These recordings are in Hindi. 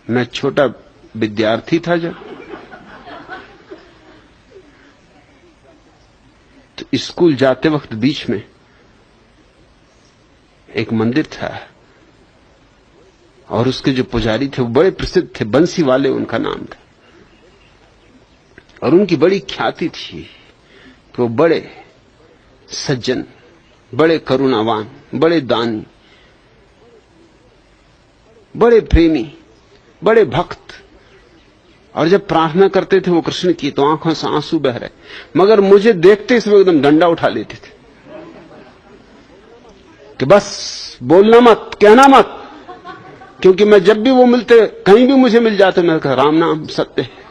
मैं छोटा विद्यार्थी था जब, तो स्कूल जाते वक्त बीच में एक मंदिर था और उसके जो पुजारी थे वो बड़े प्रसिद्ध थे, बंसी वाले उनका नाम था। और उनकी बड़ी ख्याति थी कि वो बड़े सज्जन, बड़े करुणावान, बड़े दानी, बड़े प्रेमी, बड़े भक्त। और जब प्रार्थना करते थे वो कृष्ण की तो आंखों से आंसू बह रहे, मगर मुझे देखते इसमें एकदम डंडा उठा लेते थे कि बस बोलना मत, कहना मत। क्योंकि मैं जब भी वो मिलते, कहीं भी मुझे मिल जाते, मैं कहा राम नाम सत्य है।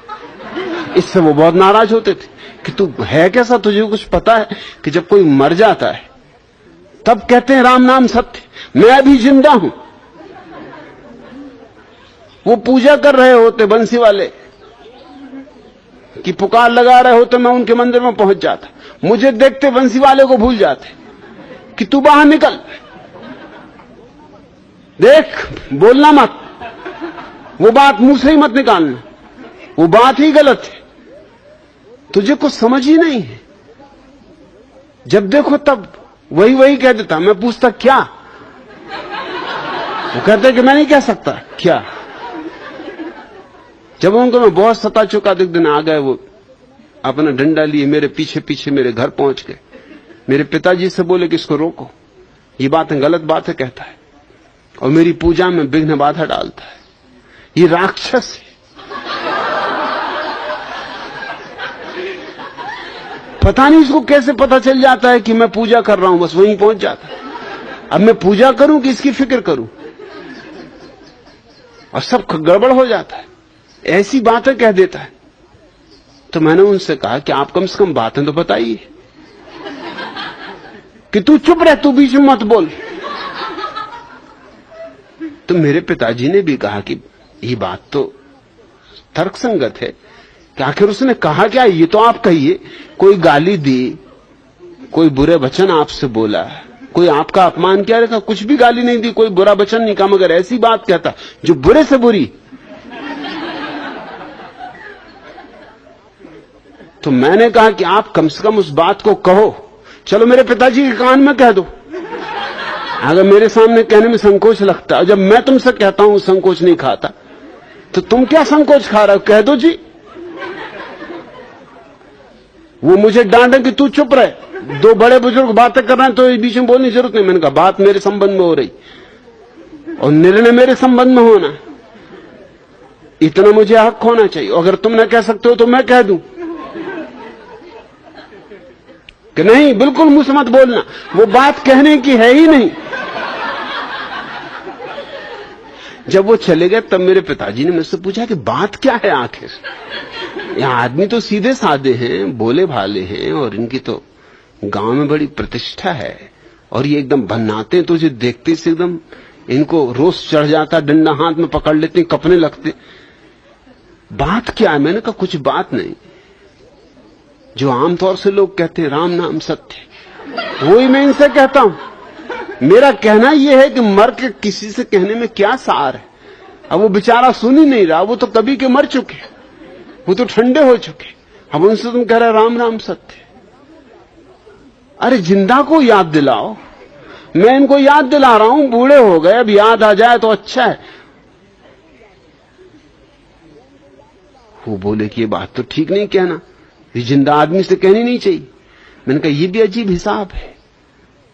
इससे वो बहुत नाराज होते थे कि तू है कैसा, तुझे कुछ पता है कि जब कोई मर जाता है तब कहते हैं राम नाम सत्य, मैं अभी जिंदा हूं। वो पूजा कर रहे होते बंसी वाले कि पुकार लगा रहे होते, मैं उनके मंदिर में पहुंच जाता, मुझे देखते बंसी वाले को भूल जाते कि तू बाहर निकल, देख बोलना मत, वो बात मुंह से ही मत निकालना, वो बात ही गलत है, तुझे कुछ समझ ही नहीं है। जब देखो तब वही वही कह देता। मैं पूछता क्या, वो कहते कि मैं नहीं कह सकता क्या। जब उनको मैं बहुत सता चुका, एक दिन आ गए वो अपना डंडा लिए, मेरे पीछे पीछे मेरे घर पहुंच गए। मेरे पिताजी से बोले कि इसको रोको, ये बातें गलत बातें कहता है और मेरी पूजा में विघ्न बाधा डालता है, ये राक्षस है। पता नहीं इसको कैसे पता चल जाता है कि मैं पूजा कर रहा हूं, बस वहीं पहुंच जाता है। अब मैं पूजा करूं कि इसकी फिक्र करूं, और सब गड़बड़ हो जाता है, ऐसी बातें कह देता है। तो मैंने उनसे कहा कि आप कम से कम बातें तो बताइए, कि तू चुप रह, तू बीच में मत बोल। तो मेरे पिताजी ने भी कहा कि ये बात तो तर्कसंगत है कि आखिर उसने कहा क्या, ये तो आप कहिए। कोई गाली दी, कोई बुरे वचन आपसे बोला, कोई आपका अपमान किया, रखा, कुछ भी गाली नहीं दी, कोई बुरा वचन नहीं कहा, मगर ऐसी बात कहता जो बुरे से बुरी। तो मैंने कहा कि आप कम से कम उस बात को कहो। चलो मेरे पिताजी के कान में कह दो, अगर मेरे सामने कहने में संकोच लगता, जब मैं तुमसे कहता हूं संकोच नहीं खाता, तो तुम क्या संकोच खा रहे हो, कह दो जी। वो मुझे डांटे कि तू चुप रहे, दो बड़े बुजुर्ग बातें कर रहे हैं तो इस बीच में बोलने की जरूरत नहीं। मैंने कहा बात मेरे संबंध में हो रही और निर्णय मेरे संबंध में होना, इतना मुझे हक होना चाहिए। अगर तुम ना कह सकते हो तो मैं कह दूं कि नहीं, बिल्कुल मुझसे मत बोलना, वो बात कहने की है ही नहीं। जब वो चले गए तब मेरे पिताजी ने मुझसे पूछा कि बात क्या है आखिर। यहाँ आदमी तो सीधे साधे हैं, भोले भाले हैं, और इनकी तो गांव में बड़ी प्रतिष्ठा है, और ये एकदम भन्नाते हैं, तुझे देखते से एकदम इनको रोष चढ़ जाता, डंडा हाथ में पकड़ लेते, कपने लगते। बात क्या है? मैंने कहा कुछ बात नहीं, जो आमतौर से लोग कहते हैं राम नाम सत्य, वही मैं इनसे कहता हूं। मेरा कहना यह है कि मर के किसी से कहने में क्या सार है। अब वो बेचारा सुन ही नहीं रहा, वो तो कभी के मर चुके, वो तो ठंडे हो चुके। अब उनसे तुम कह रहे राम नाम सत्य। अरे जिंदा को याद दिलाओ, मैं इनको याद दिला रहा हूं, बूढ़े हो गए, अब याद आ जाए तो अच्छा है। वो बोले कि ये बात तो ठीक नहीं कहना, ये जिंदा आदमी से कहनी नहीं चाहिए। मैंने कहा ये भी अजीब हिसाब है,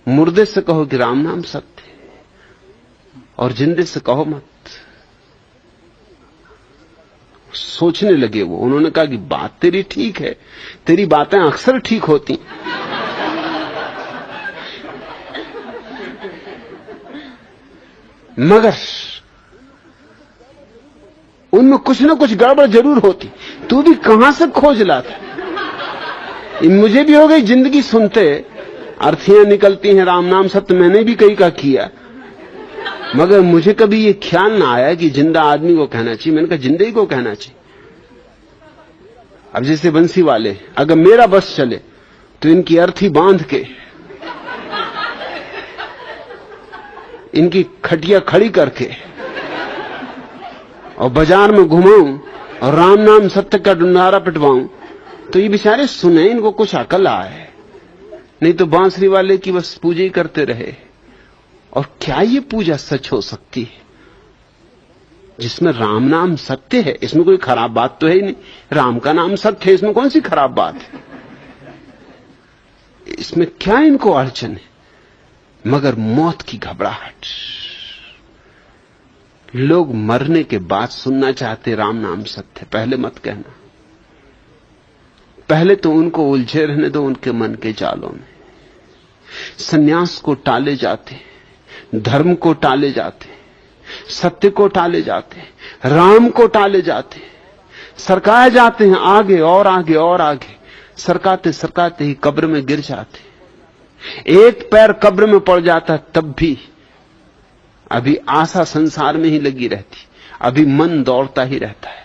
मुर्दे से कहो कि राम नाम सत्य और जिंदे से कहो मत। सोचने लगे वो, उन्होंने कहा कि बात तेरी ठीक है, तेरी बातें अक्सर ठीक होती, मगर उनमें कुछ ना कुछ गड़बड़ जरूर होती। तू भी कहां से खोज लाता। मुझे भी हो गई जिंदगी सुनते, अर्थियां निकलती हैं राम नाम सत्य, मैंने भी कई का किया, मगर मुझे कभी ये ख्याल ना आया कि जिंदा आदमी को कहना चाहिए। मैंने कहा जिंदगी को कहना चाहिए। अब जैसे बंसी वाले, अगर मेरा बस चले तो इनकी अर्थी बांध के, इनकी खटिया खड़ी करके और बाजार में घुमाऊं और राम नाम सत्य का डुंडारा पिटवाऊं तो ये बेचारे सुने, इनको कुछ अकल आए, नहीं तो बांसुरी वाले की बस पूजा ही करते रहे। और क्या ये पूजा सच हो सकती है जिसमें राम नाम सत्य है? इसमें कोई खराब बात तो है ही नहीं, राम का नाम सत्य है, इसमें कौन सी खराब बात है? इसमें क्या इनको अड़चन है? मगर मौत की घबराहट। लोग मरने के बाद सुनना चाहते राम नाम सत्य, पहले मत कहना। पहले तो उनको उलझे रहने दो उनके मन के जालों में। सन्यास को टाले जाते, धर्म को टाले जाते, सत्य को टाले जाते, राम को टाले जाते, सरकाए जाते हैं आगे और आगे और आगे। सरकाते सरकाते ही कब्र में गिर जाते। एक पैर कब्र में पड़ जाता तब भी अभी आशा संसार में ही लगी रहती, अभी मन दौड़ता ही रहता है।